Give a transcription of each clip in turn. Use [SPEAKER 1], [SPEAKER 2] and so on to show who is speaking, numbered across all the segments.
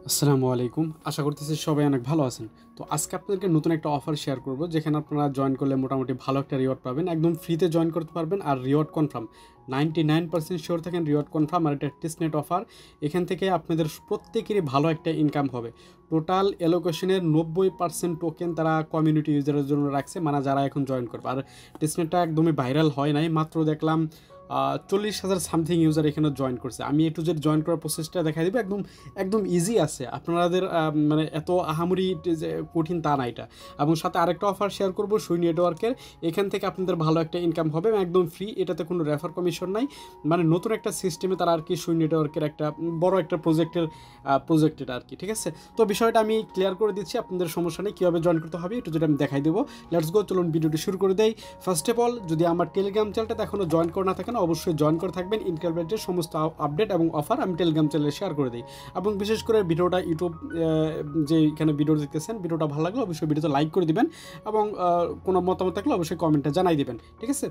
[SPEAKER 1] আসসালামু আলাইকুম। আশা করতেছি সবাই অনেক ভালো আছেন। তো আজকে আপনাদেরকে নতুন একটা অফার শেয়ার করব, যেখানে আপনারা জয়েন করলে মোটামুটি ভালো একটা রিওয়ার্ড পাবেন। একদম ফ্রিতে জয়েন করতে পারবেন আর রিওয়ার্ড কনফার্ম। 99% শিওর থাকেন রিওয়ার্ড কনফার্ম। আর এটা টেস্টনেট অফার। এখান থেকে আপনাদের প্রত্যেকেরই ভালো একটা ইনকাম হবে। টোটাল অ্যালোকেশনের 90% টোকেন তারা কমিউনিটি ইউজারের জন্য রাখছে, মানে যারা এখন জয়েন করবে। আর টেস্টনেটটা একদমই ভাইরাল হয় নাই, মাত্র দেখলাম 40,000 সামথিং ইউজার এখানে জয়েন করছে। আমি এ টু জেড জয়েন করার প্রসেসটা দেখা দিবে। একদম একদম ইজি আছে, আপনাদের মানে এত আহামরি যে কঠিন তা না এটা। এবং সাথে আরেকটা অফার শেয়ার করবো সুই নেটওয়ার্কের। এখান থেকে আপনাদের ভালো একটা ইনকাম হবে, একদম ফ্রি, এটাতে কোনো রেফার কমিশন নাই। মানে নতুন একটা সিস্টেমে তারা আর কি সুই নেটওয়ার্কের একটা বড় একটা প্রজেক্ট এটা আর কি, ঠিক আছে। তো বিষয়টা আমি ক্লিয়ার করে দিচ্ছি, আপনাদের সমস্যা নেই, কীভাবে জয়েন করতে হবে একটু যেটা আমি দেখাই দেবো। লেটস গো, চলুন ভিডিওটি শুরু করে দেই। ফার্স্ট অফ অল, যদি আমার টেলিগ্রাম চ্যানেলটা এখনও জয়েন করে না থাকেন, অবশ্যই জয়েন করে থাকবেন। ইনকালবেটের সমস্ত আপডেট এবং অফার আমি টেলিগ্রাম চ্যানেলে শেয়ার করে দিই। এবং বিশেষ করে ভিডিওটা ইউটিউব যে এখানে ভিডিও দেখতেছেন, ভিডিওটা ভালো লাগলে অবশ্যই ভিডিওতে লাইক করে দিবেন এবং কোনো মতামত থাকলে অবশ্যই কমেন্টে জানাই দিবেন, ঠিক আছে।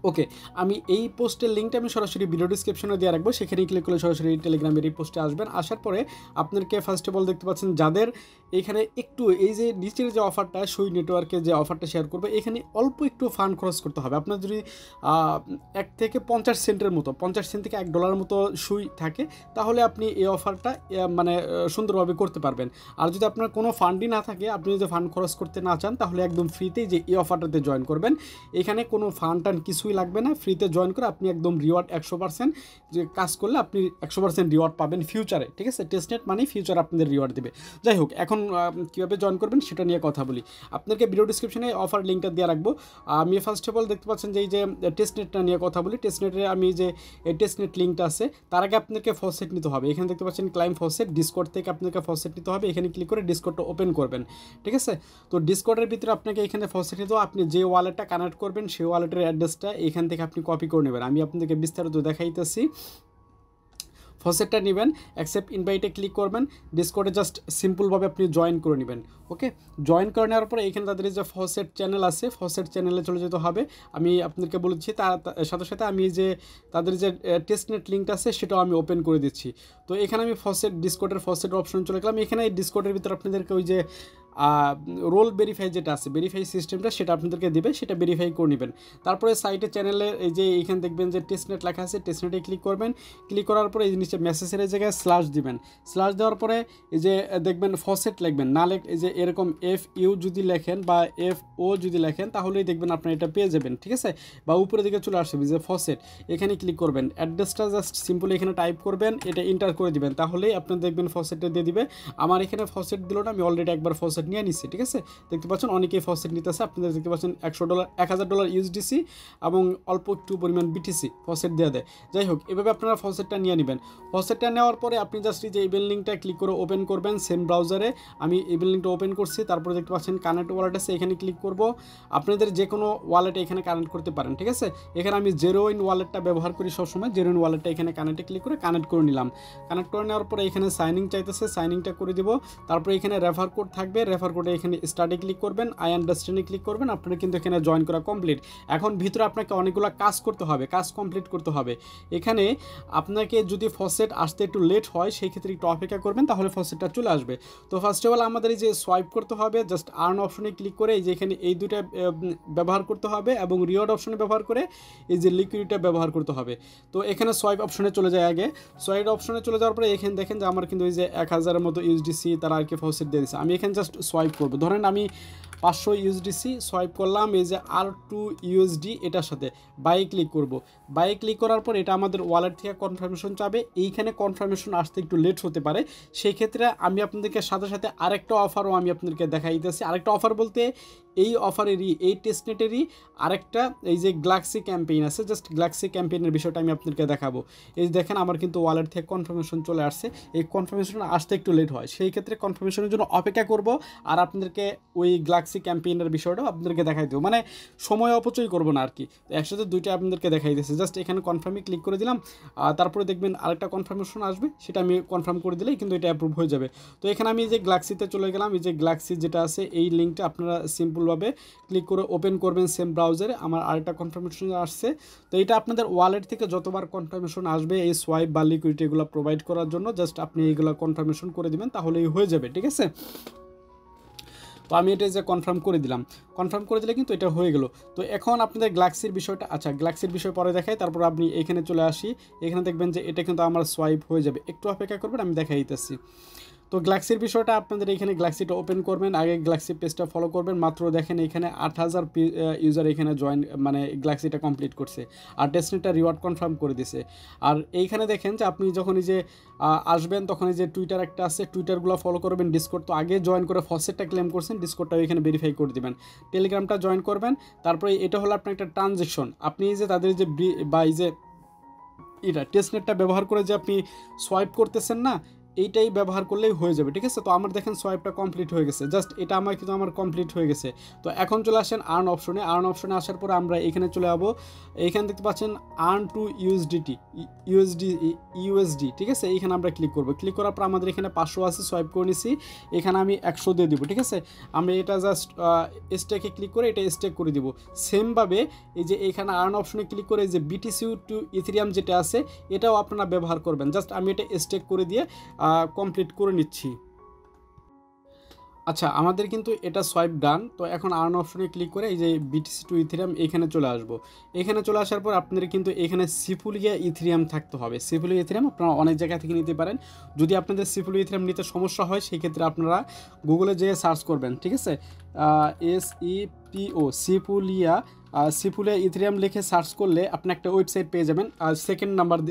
[SPEAKER 1] ওকে, আমি এই পোস্টের লিঙ্কটা আমি সরাসরি ভিডিও ডিসক্রিপশনে দিয়ে রাখবো, সেখানেই ক্লিক করলে সরাসরি টেলিগ্রামের এই পোস্টে আসবেন। আসার পরে আপনাকে ফার্স্ট অফ অল দেখতে পাচ্ছেন যাদের এখানে একটু এই যে নিচের যে অফারটা সুই নেটওয়ার্কে যে অফারটা শেয়ার করবে, এখানে অল্প একটু ফান্ড খরচ করতে হবে। আপনার যদি 1 থেকে 50 সেন্টের মতো, 50 সেন্ট থেকে $1 মতো সুই থাকে, তাহলে আপনি এই অফারটা মানে সুন্দরভাবে করতে পারবেন। আর যদি আপনার কোনো ফান্ডই না থাকে, আপনি যদি ফান্ড খরচ করতে না চান, তাহলে একদম ফ্রিতেই যে এই অফারটাতে জয়েন করবেন। এখানে কোনো ফান্ড টান কিছুই লাগবে না, ফ্রিতে জয়েন করে আপনি একদম রিওয়ার্ড 100%, যে কাজ করলে আপনি 100% রিওয়ার্ড পাবেন ফিউচারে, ঠিক আছে। টেস্টনেট মানে ফিউচার আপনাদের রিওয়ার্ড দেবে। যাই হোক, এখন কীভাবে জয়েন করবেন সেটা নিয়ে কথা বলি। আপনাকে ভিডিও ডিসক্রিপশনে অফার লিঙ্কটা দিয়ে রাখবো। আমি ফার্স্ট অফ অল দেখতে পাচ্ছেন যে এই যে টেস্টনেটটা নিয়ে কথা বলি। টেস্টনেটে আমি যে টেস্টনেট লিঙ্কটা আছে, তার আগে আপনাকে ফসেট নিতে হবে। এখানে দেখতে পাচ্ছেন ক্লাইম ফসেট, ডিসকর্ড থেকে আপনাকে ফসেট নিতে হবে। এখানে ক্লিক করে ডিসকর্ডটা ওপেন করবেন, ঠিক আছে। তো ডিসকর্ডের ভিতরে আপনাকে এখানে ফসেট নিতে হবে। আপনি যে ওয়ালেটটা কানেক্ট করবেন সেই ওয়ালেটের অ্যাড্রেসটা এখান থেকে আপনি কপি করে নেবেন। আমি আপনাদেরকে বিস্তারিত দেখাইতেছি। ফসেটটা নেবেন, অ্যাকসেপ্ট ইনভাইটে ক্লিক করবেন, ডিসকর্ডে জাস্ট সিম্পলভাবে আপনি জয়েন করে নেবেন। ওকে, জয়েন করে নেওয়ার পরে এখানে তাদের যে ফসেট চ্যানেল আছে, ফসেট চ্যানেলে চলে যেতে হবে। আমি আপনাদেরকে বলেছি, তার সাথে সাথে আমি যে তাদের যে টেস্টনেট লিঙ্কটা আছে সেটাও আমি ওপেন করে দিচ্ছি। তো এখানে আমি ডিসকর্ডের ফসেট অপশন চলে গেলাম। এখানে এই ডিসকর্ডের ভিতরে আপনাদেরকে ওই যে রোল ভেরিফাই যেটা আছে, ভেরিফাই সিস্টেমটা, সেটা আপনাদেরকে দেবে, সেটা ভেরিফাই করে নেবেন। তারপরে সাইটে চ্যানেলে এই যে এখানে দেখবেন যে টেস্টনেট লেখা আছে, টেস্টনেটে ক্লিক করবেন। ক্লিক করার পরে এই নিচে মেসেজের জায়গায় স্ল্যাশ দিবেন। স্ল্যাশ দেওয়ার পরে এই যে দেখবেন ফসেট লিখবেন, না এই যে এরকম FU যদি লেখেন বা FO যদি লেখেন, তাহলেই দেখবেন আপনার এটা পেয়ে যাবেন, ঠিক আছে। বা উপরে দিকে চলে আসবে যে ফসেট, এখানে ক্লিক করবেন। অ্যাড্রেসটা জাস্ট সিম্পলি এখানে টাইপ করবেন, এটা এন্টার করে দিবেন, তাহলেই আপনার দেখবেন ফসেটটা দিয়ে দিবে। আমার এখানে ফসেট দিল না, আমি অলরেডি একবার ফসেট নিয়ে নিচ্ছি, ঠিক আছে। দেখতে পাচ্ছেন অনেকেই ফসেট নিতেছে, আপনাদের দেখতে পাচ্ছেন $100 $1000 USDC এবং অল্প একটু পরিমাণ BTC ফসেট দেওয়া দেয়। যাই হোক, এভাবে আপনারা ফসেটটা নিয়ে নেবেন। ফসেটটা নেওয়ার পরে আপনি জাস্ট যে ইমেল লিঙ্কটা ক্লিক করে ওপেন করবেন সেম ব্রাউজারে। আমি ইমেল লিঙ্কটা ওপেন করছি, তারপরে দেখতে পাচ্ছেন কানেক্ট ওয়ালেট আছে, এখানে ক্লিক করব। আপনাদের যে কোনো ওয়ালেটে এখানে কানেক্ট করতে পারেন, ঠিক আছে। এখানে আমি জেরোইন ওয়ালেটটা ব্যবহার করি সবসময়। জেরোইন ওয়ালেটটা এখানে কানেক্টে ক্লিক করে কানেক্ট করে নিলাম। কানেক্ট করে নেওয়ার পরে এখানে সাইনিং চাইতেছে, সাইনিংটা করে দিব। তারপরে এখানে রেফার কোড থাকবে, রেফার কোডে এখানে স্টার্টে ক্লিক করবেন, আই আন্ডারস্ট্যান্ডে ক্লিক করবেন। আপনারা কিন্তু এখানে জয়েন করা কমপ্লিট। এখন ভিতরে আপনাকে অনেকগুলো কাজ করতে হবে, কাজ কমপ্লিট করতে হবে। এখানে আপনাকে যদি ফসেট আসতে একটু লেট হয়, সেই ক্ষেত্রে একটু অপেক্ষা করবেন, তাহলে ফসেটটা চলে আসবে। তো ফার্স্ট অফ অল আমাদের এই যে সোয়াইপ করতে হবে, জাস্ট আর্ন অপশনে ক্লিক করে এই যে এখানে এই দুটো ব্যবহার করতে হবে, এবং রিওয়ার্ড অপশনে ব্যবহার করে এই যে লিকুইডিটা ব্যবহার করতে হবে। তো এখানে সোয়াইপ অপশনে চলে যায় আগে। সোয়াইপ অপশনে চলে যাওয়ার পরে এখানে দেখেন যে আমার কিন্তু এই যে 1000-এর মতো USDC তারা আর কি ফসেট দিয়ে দিচ্ছে। আমি এখানে জাস্ট সোয়াইপ করবো। ধরেন আমি 500 USDC সোয়াইপ করলাম, এই যে R2 USD এটার সাথে বাই ক্লিক করব। বাই ক্লিক করার পর এটা আমাদের ওয়ালেট থেকে কনফার্মেশন চাবে। এইখানে কনফার্মেশন আসতে একটু লেট হতে পারে, সেই ক্ষেত্রে আমি আপনাদেরকে সাথে সাথে আরেকটা অফারও আমি আপনাদেরকে দেখাই দিতেছি। আরেকটা অফার বলতে এই অফারেরই, এই টেস্টনেটেরই আরেকটা এই যে গ্যালাক্সি ক্যাম্পেইন আছে, জাস্ট গ্যালাক্সি ক্যাম্পেইনের বিষয়টা আমি আপনাদেরকে দেখাবো। এই যে দেখেন আমার কিন্তু ওয়ালেট থেকে কনফার্মেশন চলে আসছে। এই কনফার্মেশন আসতে একটু লেট হয়, সেই ক্ষেত্রে কনফার্মেশনের জন্য অপেক্ষা করব। আর আপনাদেরকে ওই গ্যালাক্সি ক্যাম্পেইনের বিষয়টাও আপনাদেরকে দেখাই দেবো, মানে সময় অপচয় করবো না আর কি। তো একসাথে দুইটা আপনাদেরকে দেখাই দিয়েছে। জাস্ট এখানে কনফার্মে ক্লিক করে দিলাম, তারপরে দেখবেন আরেকটা কনফার্মেশন আসবে, সেটা আমি কনফার্ম করে দিলেই কিন্তু এটা অ্যাপ্রুভ হয়ে যাবে। তো এখানে আমি যে গ্যালাক্সিতে চলে গেলাম, এই যে গ্যালাক্সি যেটা আছে এই লিঙ্কটা আপনারা সিম্পলভাবে ক্লিক করে ওপেন করবেন সেম ব্রাউজারে। আমার আরেকটা কনফার্মেশন আসছে, তো এটা আপনাদের ওয়ালেট থেকে যতবার কনফার্মেশন আসবে এই সোয়াইপ বা লিকুইডিটি এগুলো প্রোভাইড করার জন্য জাস্ট আপনি এইগুলো কনফার্মেশন করে দিবেন, তাহলেই হয়ে যাবে, ঠিক আছে। তো আমি এটা যে কনফার্ম করে দিলাম, কনফার্ম করে দিলে কিন্তু এটা হয়ে গেল। তো এখন আপনাদের গ্যালাক্সির বিষয়টা, আচ্ছা গ্যালাক্সির বিষয় পরে দেখাই, তারপর আপনি এখানে চলে আসি, এখানে দেখবেন যে এটা কিন্তু আমার সোয়াইপ হয়ে যাবে। একটু অপেক্ষা করবেন, আমি দেখাই দিতেছি। তো গ্যালাক্সির বিষয়টা আপনাদের এখানে গ্যালাক্সিটা ওপেন করবেন, আগে গ্যালাক্সি পেজটা ফলো করবেন। মাত্র দেখেন এখানে 8000 ইউজার এখানে জয়েন, মানে গ্যালাক্সিটা কমপ্লিট করছে, আর ডেস্টিনিটা রিওয়ার্ড কনফার্ম করে দিছে। আর এইখানে দেখেন যে আপনি যখন এই যে আসবেন তখন এই যে টুইটার একটা আছে, টুইটারগুলো ফলো করবেন। ডিসকর্ড তো আগে জয়েন করে ফসেটটা ক্লেম করছেন, ডিসকর্ডটাও এখানে ভেরিফাই করে দেবেন। টেলিগ্রামটা জয়েন করবেন। তারপরে এটা হলো আপনার একটা ট্রানজেকশন, আপনি এই যে তাদের যে বা এই যে এটা টেস্টনেটটা ব্যবহার করে যে আপনি সোয়াইপ করতেছেন না, এইটাই ব্যবহার করলেই হয়ে যাবে, ঠিক আছে। তো আমার দেখেন সোয়াইপটা কমপ্লিট হয়ে গেছে, জাস্ট এটা আমার কিন্তু আমার কমপ্লিট হয়ে গেছে। তো এখন চলে আসেন আর্ন অপশনে। আর্ন অপশনে আসার পরে আমরা এখানে চলে যাবো, এইখানে দেখতে পাচ্ছেন আর্ন টু ইউএসডি, ঠিক আছে। এইখানে আমরা ক্লিক করবো, ক্লিক করার পর আমাদের এখানে 500 আছে, সোয়াইপ করে নিছি, এখানে আমি 100 দিয়ে দিব, ঠিক আছে। আমি এটা জাস্ট স্টেকে ক্লিক করে এটা স্টেক করে দিব। সেমভাবে এই যে এইখানে আর্ন অপশনে ক্লিক করে এই যে বিটিসি টু ইথেরিয়াম যেটা আছে এটাও আপনারা ব্যবহার করবেন। জাস্ট আমি এটা স্টেক করে দিয়ে কমপ্লিট করে নিচ্ছি। আচ্ছা আমাদের কিন্তু এটা সোয়াইপ ডান। তো এখন আর্ন অপশনে ক্লিক করে এই যে বিটিসি টু ইথেরিয়াম এখানে চলে আসবো। এখানে চলে আসার পর আপনাদের কিন্তু এখানে সিফুলিয়া ইথেরিয়াম থাকতে হবে। সিফুলিয়া ইথেরিয়াম আপনারা অনেক জায়গা থেকে নিতে পারেন। যদি আপনাদের সিফুলিয়া ইথেরিয়াম নিতে সমস্যা হয় সেই ক্ষেত্রে আপনারা গুগলে যেয়ে সার্চ করবেন, ঠিক আছে। সিফুলিয়া ইথেরিয়াম লিখে সার্চ করলে আপনি একটা ওয়েবসাইট পেয়ে যাবেন। আর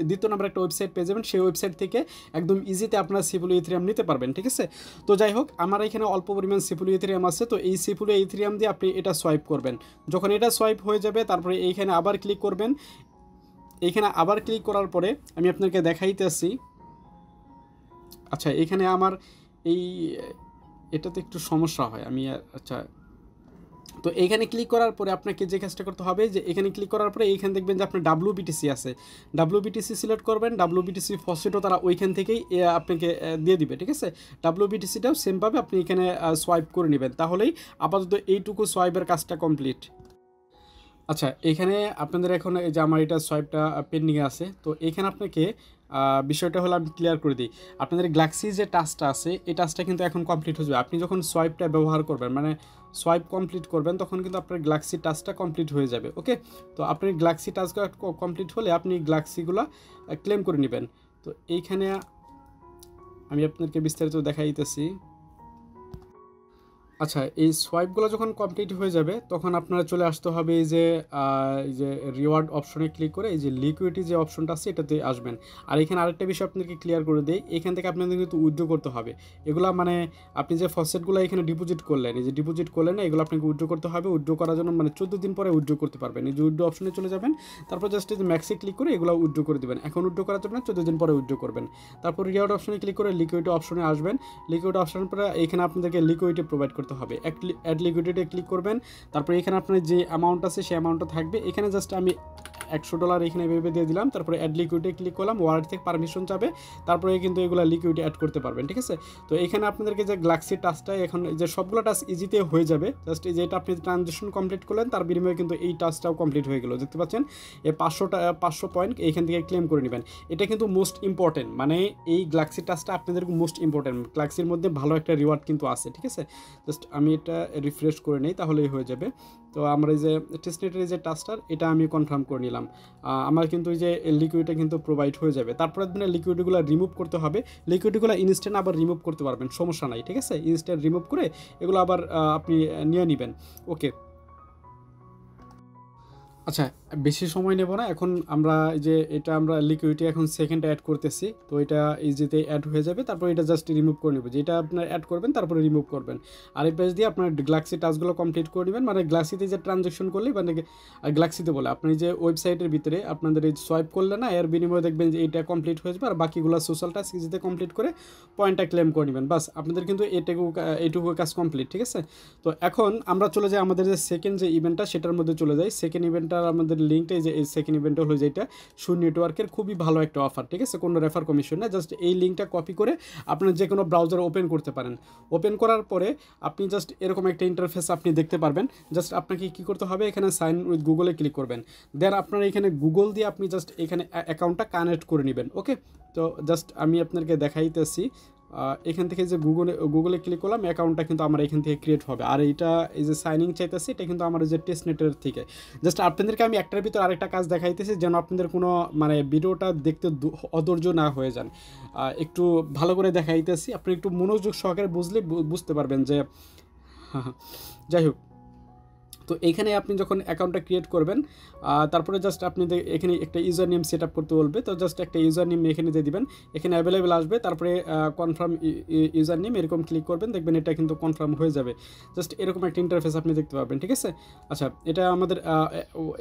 [SPEAKER 1] দ্বিতীয় নাম্বার একটা ওয়েবসাইট পেয়ে যাবেন, সেই ওয়েবসাইট থেকে একদম ইজিতে আপনারা সিফুলিয়া ইথেরিয়াম নিতে পারবেন, ঠিক আছে। তো যাই হোক আমার এখানে অল্প পরিমাণ সিফুলিয়া ইথেরিয়াম আছে, তো এই সিফুলিয়া ইথেরিয়াম দিয়ে আপনি এটা সোয়াইপ করবেন। যখন এটা সোয়াইপ হয়ে যাবে তারপরে এইখানে আবার ক্লিক করবেন। এইখানে আবার ক্লিক করার পরে আমি আপনাকে দেখাইতেছি। আচ্ছা এখানে আমার এটাতে একটু সমস্যা হয়, আচ্ছা তো এইখানে ক্লিক করার পরে আপনাকে যে কাজটা করতে হবে যে এখানে ক্লিক করার পরে এইখানে দেখবেন যে আপনার WBTC আছে, WBTC সিলেক্ট করবেন। WBTC ফসেটও তারা ওইখান থেকেই আপনাকে দিয়ে দিবে, ঠিক আছে। WBTCটাও সেমভাবে আপনি এখানে সোয়াইপ করে নেবেন, তাহলেই আপাতত এইটুকু সোয়াইপের কাজটা কমপ্লিট। আচ্ছা এখানে আপনাদের এখন এই যে আমার এটা সোয়াইপটা পেন্ডিংয়ে আছে, তো এখানে আপনাকে বিষয়টা হলো আমি ক্লিয়ার করে দিই। আপনাদের গ্যালাক্সি যে টাস্কটা আছে এই টাস্কটা কিন্তু এখন কমপ্লিট হয়ে যাবে। আপনি যখন সোয়াইপটা ব্যবহার করবেন, মানে সোয়াইপ কমপ্লিট করবেন, তখন কিন্তু আপনার গ্যালাক্সি টাস্কটা কমপ্লিট হয়ে যাবে, ওকে। তো আপনার গ্যালাক্সি টাস্কটা কমপ্লিট হলে আপনি গ্যালাক্সিগুলো ক্লেম করে নেবেন। তো এইখানে আমি আপনাদেরকে বিস্তারিত দেখাই দিতেছি। আচ্ছা এই সোয়াইপগুলো যখন কমপ্লিট হয়ে যাবে তখন আপনারা চলে আসতে হবে এই যে রিওয়ার্ড অপশনে ক্লিক করে এই যে লিকুইডিটি যে অপশনটা আছে এটাতে আসবেন। আর এখানে আরেকটা বিষয় আপনাদেরকে ক্লিয়ার করে দিই, এখান থেকে আপনাদের কিন্তু উইথড্র করতে হবে এগুলা, মানে আপনি যে ফসেটগুলো এখানে ডিপোজিট করলেন, এই যে ডিপোজিট করলেন এগুলো আপনাকে উইথড্র করতে হবে। উইথড্র করার জন্য মানে 14 দিন পরে উইথড্র করতে পারবেন। এই যে উইথড্র অপশনে চলে যাবেন, তারপর জাস্ট এই যে ম্যাক্সে ক্লিক করে এগুলো উইথড্র করে দেবেন। এখন উইথড্র করার জন্য 14 দিন পরে উইথড্র করবেন। তারপর রিওয়ার্ড অপশনে ক্লিক করে লিকুইডিটি অপশনে আসবেন। লিকুইড অপশনের পরে এখানে আপনাদেরকে লিকুইডিটি প্রোভাইড করতে হবে। অ্যাড লিকুইডিটি ক্লিক করবেন। তারপরে এখানে আপনার যে অ্যামাউন্ট আছে সেই অ্যামাউন্টটা থাকবে। এখানে জাস্ট আমি $100 এখানে ভেবে দিয়ে দিলাম। তারপরে অ্যাড লিকুইডিটি ক্লিক করলাম, ওয়ালেট থেকে পারমিশন যাবে, তারপরে কিন্তু এগুলো লিকুইডিটি অ্যাড করতে পারবেন, ঠিক আছে। তো এখানে আপনাদেরকে যে গ্যালাক্সি টাস্কটা এখন যে সবগুলো টাস্ক ইজিতে হয়ে যাবে। জাস্ট এই যে এটা আপনি ট্রানজেকশন কমপ্লিট করলেন তার বিনিময়ে কিন্তু এই টাস্কটাও কমপ্লিট হয়ে গেল। দেখতে পাচ্ছেন এই 500 পয়েন্ট এইখান থেকে ক্লেম করে নেবেন। এটা কিন্তু মোস্ট ইম্পর্টেন্ট, মানে এই গ্যালাক্সি টাস্কটা আপনাদের মোস্ট ইম্পর্টেন্ট। গ্যালাক্সির মধ্যে ভালো একটা রিওয়ার্ড কিন্তু আছে, ঠিক আছে। জাস্ট আমি এটা রিফ্রেশ করে নেই তাহলেই হয়ে যাবে। তো আমরা এই যে টেস্টনেটের যে টাস্কটার এটা আমি কনফার্ম করে নিলাম। আমার কিন্তু এই যে লিকুইডটা কিন্তু প্রোভাইড হয়ে যাবে। তারপরে আপনার লিকুইডগুলো রিমুভ করতে হবে। লিকুইডগুলো ইনস্ট্যান্ট আবার রিমুভ করতে পারবেন, সমস্যা নাই, ঠিক আছে। ইনস্ট্যান্ট রিমুভ করে এগুলো আবার আপনি নিয়ে নেবেন, ওকে। আচ্ছা, বেশি সময় নেব না। এখন আমরা এই যে এটা আমরা লিকুইডিটি এখন সেকেন্ডে অ্যাড করতেছি। তো এটা ইজিতে অ্যাড হয়ে যাবে। তারপর এটা জাস্ট রিমুভ করে নেব। যেটা আপনার অ্যাড করবেন তারপরে রিমুভ করবেন। আর এই পেজ দিয়ে আপনার গ্যালাক্সি টাস্কগুলো কমপ্লিট করে নেবেন। মানে গ্যালাক্সিতে যে ট্রানজ্যাকশন করলে মানে গ্যালাক্সিতে বলে আপনি যে ওয়েবসাইটের ভিতরে আপনাদের এই সোয়াইপ করলে না, এর বিনিময়ে দেখবেন যে এইটা কমপ্লিট হয়ে যাবে। আর বাকিগুলো সোশ্যাল টাস্ক ইজিতে কমপ্লিট করে পয়েন্টটা ক্লেম করে নেবেন। বাস আপনাদের কিন্তু এইটুকু কাজ কমপ্লিট, ঠিক আছে? তো এখন আমরা চলে যাই আমাদের যে সেকেন্ড যে ইভেন্টটা সেটার মধ্যে চলে যাই। সেকেন্ড ইভেন্টটার আমাদের লিঙ্কটা এই যে এই সেকেন্ড ইভেন্টটা হলো যেটা শু নেটওয়ার্কের খুবই ভালো একটা অফার, ঠিক আছে? কোনো রেফার কমিশন না, জাস্ট এই লিঙ্কটা কপি করে আপনার যে কোনো ব্রাউজার ওপেন করতে পারেন। ওপেন করার পরে আপনি জাস্ট এরকম একটা ইন্টারফেস আপনি দেখতে পারবেন। জাস্ট আপনাকে কী করতে হবে, এখানে সাইন উইথ গুগলে ক্লিক করবেন। দেন আপনার এখানে গুগল দিয়ে আপনি জাস্ট এখানে অ্যাকাউন্টটা কানেক্ট করে নেবেন। ওকে, তো জাস্ট আমি আপনাকে দেখাইতেছি। এখান থেকে যে গুগলে ক্লিক করলাম, অ্যাকাউন্টটা কিন্তু আমার এখান থেকে ক্রিয়েট হবে। আর এইটা এই যে সাইনিং চাইতেছি, এটা কিন্তু আমার যে টেস্টনেটের থেকে। জাস্ট আপনাদেরকে আমি একটার ভিতর আরেকটা কাজ দেখাইতেছি যেন আপনাদের কোনো মানে ভিডিওটা দেখতে অধৈর্য না হয়ে যান। একটু ভালো করে দেখাইতেছি, আপনি একটু মনোযোগ সহকারে বুঝলে বুঝতে পারবেন যে যাই হোক। তো এইখানে আপনি যখন অ্যাকাউন্টটা ক্রিয়েট করবেন, তারপরে জাস্ট আপনি এখানে একটা ইউজার নেম সেট আপ করতে বলবে। তো জাস্ট একটা ইউজার নেম এখানে দিয়ে দিবেন, এখানে অ্যাভেলেবেল আসবে। তারপরে কনফার্ম ইউজার নেম এরকম ক্লিক করবেন, দেখবেন এটা কিন্তু কনফার্ম হয়ে যাবে। জাস্ট এরকম একটা ইন্টারফেস আপনি দেখতে পাবেন, ঠিক আছে? আচ্ছা, এটা আমাদের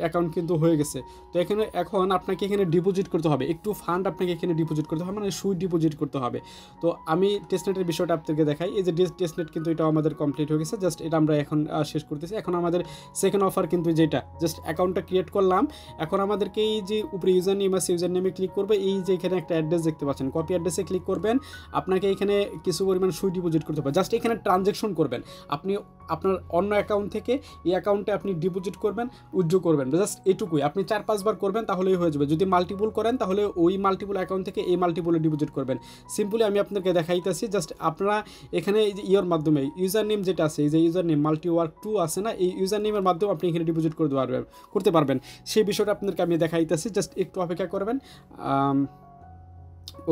[SPEAKER 1] অ্যাকাউন্ট কিন্তু হয়ে গেছে। তো এখন আপনাকে এখানে ডিপোজিট করতে হবে, একটু ফান্ড আপনাকে এখানে ডিপোজিট করতে হবে, মানে সুই ডিপোজিট করতে হবে। তো আমি টেস্টনেটের বিষয়টা আপনাদেরকে দেখাই। এই যে টেস্টনেট কিন্তু এটা আমাদের কমপ্লিট হয়ে গেছে। জাস্ট এটা আমরা এখন শেষ করতেছি। এখন আমাদের সেকেন্ড অফার কিন্তু যেটা জাস্ট অ্যাকাউন্টটা ক্রিয়েট করলাম। এখন আমাদেরকে এই যে উপরে ইউজার নেম আছে, ইউজার নেমে ক্লিক করবে। এই যে এখানে একটা অ্যাড্রেস দেখতে পাচ্ছেন, কপি অ্যাড্রেসে ক্লিক করবেন। আপনাকে এখানে কিছু পরিমাণ সুই ডিপোজিট করতে হবে। জাস্ট এখানে ট্রানজ্যাকশন করবেন, আপনি আপনার অন্য অ্যাকাউন্ট থেকে এই অ্যাকাউন্টে আপনি ডিপোজিট করবেন, উইথড্র করবেন। জাস্ট এটুকুই, আপনি 4-5 বার করবেন তাহলেই হয়ে যাবে। যদি মাল্টিপুল করেন তাহলে ওই মাল্টিপুল অ্যাকাউন্ট থেকে এই মাল্টিপুলে ডিপোজিট করবেন। সিম্পলি আমি আপনাকে দেখাইতেছি। জাস্ট আপনারা এখানে এই যে ইয়োর মাধ্যমে ইউজার নেম যেটা আছে, এই যে ইউজার নেম মাল্টিওয়ার্ক 2 আছে না, এই ইউজার নেমের মাধ্যমে আপনি এখানে ডিপোজিট করতে পারবেন। সেই বিষয়টা আপনাদেরকে আমি দেখাইতেছি, জাস্ট একটু অপেক্ষা করবেন।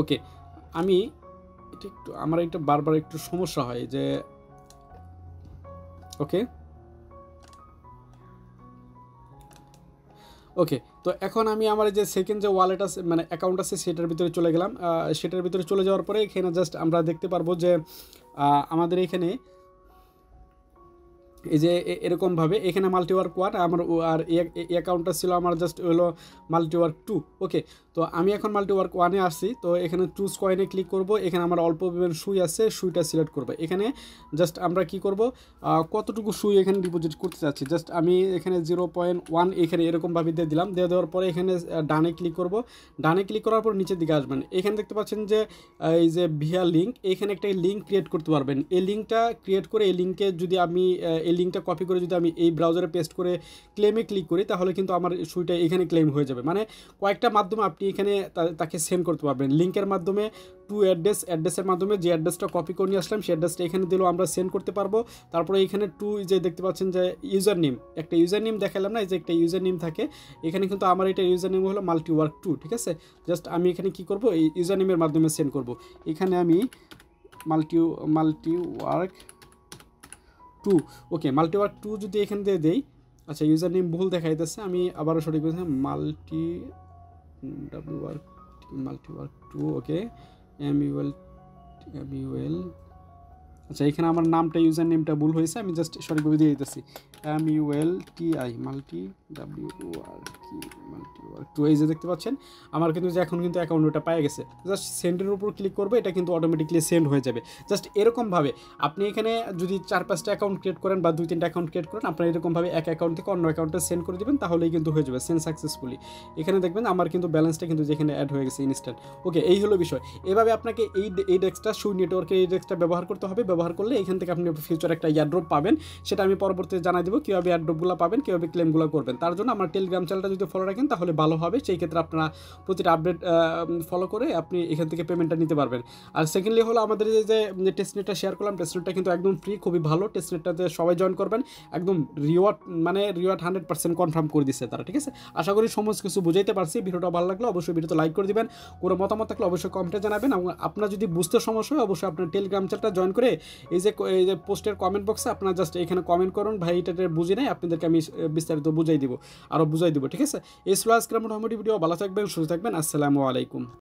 [SPEAKER 1] ওকে, আমি এটা একটু আমার একটু বারবার একটু সমস্যা হয় যে ওকে ওকে তো এখন আমি আমার যে সেকেন্ড যে ওয়ালেট আছে মানে অ্যাকাউন্ট আছে সেটার ভিতরে চলে গেলাম। সেটার ভিতরে চলে যাওয়ার পরে এখানে জাস্ট আমরা দেখতে পারবো যে আমাদের এখানে এই যে এরকমভাবে এখানে মাল্টিওয়ার্ক 1 আমার আর অ্যাকাউন্টটা ছিল আমার জাস্ট হলো মাল্টিওয়ার্ক 2। ওকে, তো আমি এখন মাল্টিওয়ার্ক 1-এ আসছি। তো এখানে চুজ কয়েনে ক্লিক করব। এখানে আমার অল্প পরিমাণ সুই আছে, সুইটা সিলেক্ট করবো। এখানে জাস্ট আমরা কি করব, কতটুকু সুই এখানে ডিপোজিট করতে চাচ্ছি, জাস্ট আমি এখানে 0.1 এখানে এরকমভাবে দিয়ে দিলাম। দিয়ে দেওয়ার পরে এখানে ডানে ক্লিক করব। ডানে ক্লিক করার পর নিচের দিকে আসবেন। এখানে দেখতে পাচ্ছেন যে এই যে ভিয়া লিঙ্ক, এখানে একটা লিঙ্ক ক্রিয়েট করতে পারবেন। এই লিঙ্কটা ক্রিয়েট করে এই লিঙ্কে যদি আমি এই লিঙ্কটা কপি করে যদি আমি এই ব্রাউজারে পেস্ট করে ক্লেমে ক্লিক করি তাহলে কিন্তু আমার সুইটা এখানে ক্লেম হয়ে যাবে। মানে কয়েকটা মাধ্যমে আপনি এখানে তাকে সেন্ড করতে পারবেন। লিঙ্কের মাধ্যমে, টু অ্যাড্রেসের মাধ্যমে যে অ্যাড্রেসটা কপি করে নিয়ে আসলাম সেই অ্যাড্রেসটা এখানে দিলেও আমরা সেন্ড করতে পারবো। তারপরে এখানে যে দেখতে পাচ্ছেন যে ইউজার নেম, একটা ইউজার নেম দেখালাম না, এই যে একটা ইউজার নেম থাকে এখানে, কিন্তু আমার এটা ইউজার নেম হলো মাল্টিওয়ার্ক 2। ঠিক আছে, জাস্ট আমি এখানে কি করব, এই ইউজার নেমের মাধ্যমে সেন্ড করব। এখানে আমি মাল্টিওয়ার্ক 2, ওকে মাল্টিওয়ার্ক 2 যদি এখান দিয়ে দেই, আচ্ছা ইউজার নেম ভুল দেখাইতেছে, আমি আবারও সঠিক বলছি, মাল্টিওয়ার্ক 2, ওকে MUL। আচ্ছা এখানে আমার নামটা ইউজার নেমটা ভুল হয়েছে, আমি জাস্ট সঠিকভাবে দিয়ে দিতেছি MULTI মাল্টিওয়ার্ক 2। এই যে দেখতে পাচ্ছেন আমার কিন্তু যে এখন কিন্তু অ্যাকাউন্টটা পেয়ে গেছে। জাস্ট সেন্ডের উপর ক্লিক করবে, এটা কিন্তু অটোমেটিকলি সেন্ড হয়ে যাবে। জাস্ট এরকমভাবে আপনি এখানে যদি 4-5টা অ্যাকাউন্ট ক্রিয়েট করেন বা 2-3টা অ্যাকাউন্ট ক্রিয়েট করেন, আপনারা এরকমভাবে এক অ্যাকাউন্ট থেকে অন্য অ্যাকাউন্টে সেন্ড করে দেবেন, তাহলেই কিন্তু হয়ে যাবে সেন্ড সাকসেসফুলি। এখানে দেখবেন আমার কিন্তু ব্যালেন্সটা কিন্তু যেখানে অ্যাড হয়ে গেছে ইনস্ট্যান্ট। ওকে, এই হলো বিষয়। এভাবে আপনাকে এই ডেস্কটা শু নেটওয়ার্কের এই ডেস্কটা ব্যবহার করতে হবে। ব্যবহার করলে এখান থেকে আপনি ফিউচার একটা এয়ারড্রপ পাবেন, সেটা আমি পরবর্তীতে জানাই দেবো কীভাবে এয়ারড্রপগুলো পাবেন, কীভাবে ক্লেমগুলো করবেন। তার জন্য আমার টেলিগ্রাম চ্যানেলটা যদি ফলো রাখেন তাহলে ভালো হবে। সেই ক্ষেত্রে আপনারা প্রতিটা আপডেট ফলো করে আপনি এখান থেকে পেমেন্টটা নিতে পারবেন। আর সেকেন্ডলি হলো আমাদের যে টেস্টনেটটা শেয়ার করলাম, টেস্টনেটটা কিন্তু একদম ফ্রি, খুবই ভালো। টেস্টনেটটাতে সবাই জয়েন করবেন, একদম রিওয়ার্ড 100% কনফার্ম করে দিচ্ছে তারা। ঠিক আছে, আশা করি সমস্ত কিছু বুঝাইতে পারছি। ভিডিওটা ভালো লাগলে অবশ্যই ভিডিওতে লাইক করে দিবেন, কোনো মতামত থাকলে অবশ্যই কমেন্টে জানাবেন। এবং আপনার যদি বুঝতে সমস্যা হয় অবশ্যই আপনার টেলিগ্রাম চ্যানেলটা জয়েন করে এই যে পোস্টের কমেন্ট বক্সে আপনারা জাস্ট এখানে কমেন্ট করুন, ভাই এটা বুঝি নাই, আপনাদেরকে আমি বিস্তারিত বুঝাই দিব, আরও বুঝাই দিব, ঠিক আছে? এই ছিল আজকের মোটামুটি ভিডিও। ভালো থাকবেন, সুস্থ থাকবেন, আসসালামু আলাইকুম।